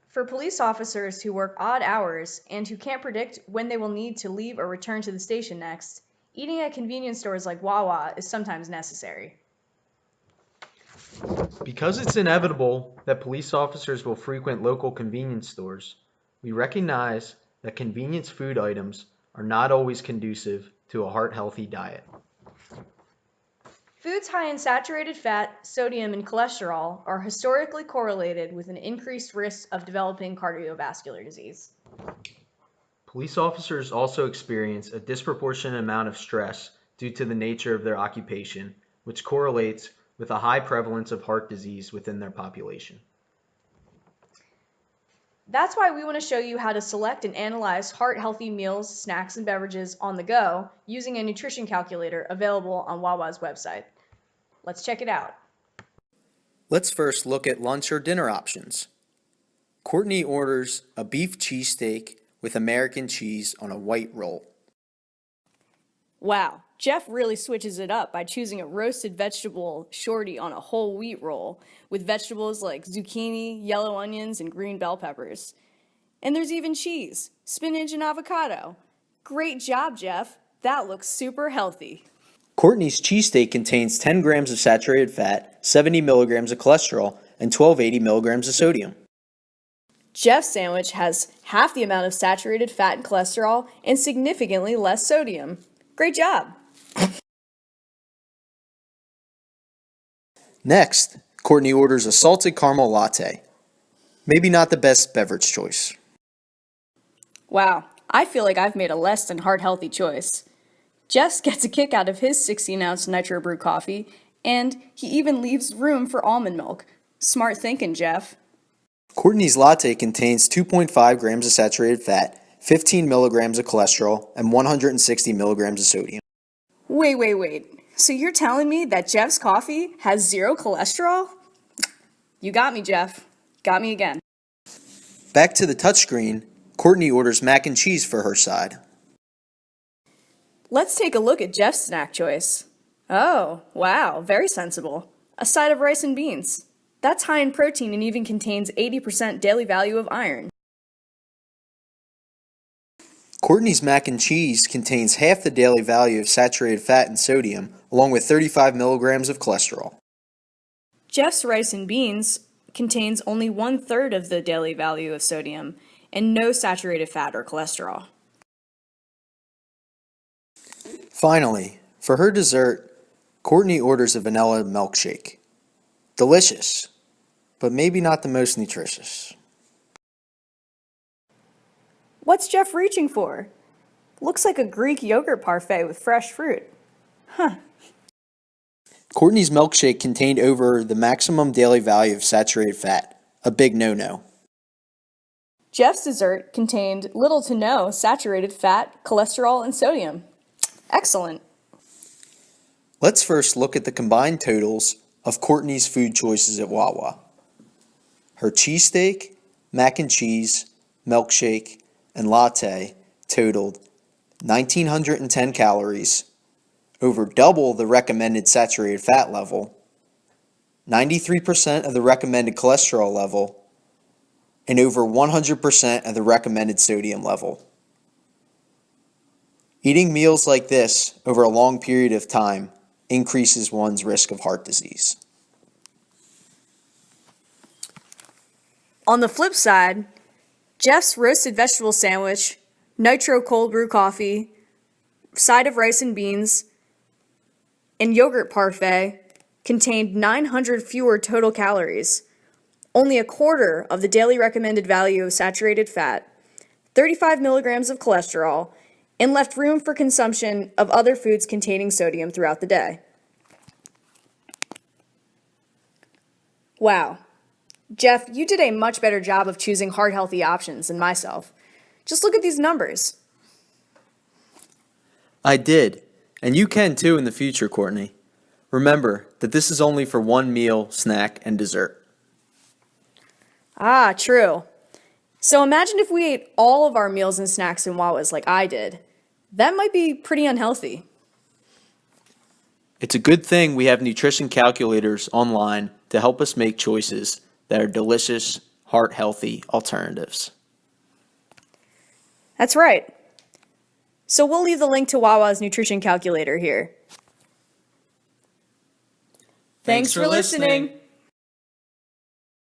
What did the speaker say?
For police officers who work odd hours and who can't predict when they will need to leave or return to the station next, eating at convenience stores like Wawa is sometimes necessary. Because it's inevitable that police officers will frequent local convenience stores, we recognize that convenience food items are not always conducive to a heart-healthy diet. Foods high in saturated fat, sodium, and cholesterol are historically correlated with an increased risk of developing cardiovascular disease. Police officers also experience a disproportionate amount of stress due to the nature of their occupation, which correlates with a high prevalence of heart disease within their population. That's why we want to show you how to select and analyze heart-healthy meals, snacks, and beverages on the go using a nutrition calculator available on Wawa's website. Let's check it out. Let's first look at lunch or dinner options. Courtney orders a beef cheesesteak with American cheese on a white roll. Wow, Jeff really switches it up by choosing a roasted vegetable shorty on a whole wheat roll with vegetables like zucchini, yellow onions, and green bell peppers. And there's even cheese, spinach, and avocado. Great job, Jeff. That looks super healthy. Courtney's cheesesteak contains 10 grams of saturated fat, 70 milligrams of cholesterol, and 1280 milligrams of sodium. Jeff's sandwich has half the amount of saturated fat and cholesterol and significantly less sodium. Great job! Next, Courtney orders a salted caramel latte. Maybe not the best beverage choice. Wow, I feel like I've made a less than heart-healthy choice. Jeff gets a kick out of his 16-ounce nitro brew coffee, and he even leaves room for almond milk. Smart thinking, Jeff. Courtney's latte contains 2.5 grams of saturated fat, 15 milligrams of cholesterol, and 160 milligrams of sodium. Wait. So you're telling me that Jeff's coffee has 0 cholesterol? You got me, Jeff. Got me again. Back to the touchscreen, Courtney orders mac and cheese for her side. Let's take a look at Jeff's snack choice. Oh, wow, very sensible. A side of rice and beans. That's high in protein and even contains 80% daily value of iron. Courtney's mac and cheese contains half the daily value of saturated fat and sodium, along with 35 milligrams of cholesterol. Jeff's rice and beans contains only 1/3 of the daily value of sodium and no saturated fat or cholesterol. Finally, for her dessert, Courtney orders a vanilla milkshake. Delicious, but maybe not the most nutritious. What's Jeff reaching for? Looks like a Greek yogurt parfait with fresh fruit. Courtney's milkshake contained over the maximum daily value of saturated fat, a big no-no. Jeff's dessert contained little to no saturated fat, cholesterol, and sodium. Excellent. Let's first look at the combined totals of Courtney's food choices at Wawa. Her cheesesteak, mac and cheese, milkshake, and latte totaled 1,910 calories, over double the recommended saturated fat level, 93% of the recommended cholesterol level, and over 100% of the recommended sodium level. Eating meals like this over a long period of time increases one's risk of heart disease. On the flip side, Jeff's roasted vegetable sandwich, nitro cold brew coffee, side of rice and beans, and yogurt parfait contained 900 fewer total calories, only a quarter of the daily recommended value of saturated fat, 35 milligrams of cholesterol, and left room for consumption of other foods containing sodium throughout the day. Wow. Jeff, you did a much better job of choosing heart-healthy options than myself. Just look at these numbers. I did, and you can too in the future, Courtney. Remember that this is only for one meal, snack, and dessert. Ah, true. So imagine if we ate all of our meals and snacks in Wawa's like I did. That might be pretty unhealthy. It's a good thing we have nutrition calculators online to help us make choices that are delicious, heart healthy alternatives. That's right. So we'll leave the link to Wawa's nutrition calculator here. Thanks for listening.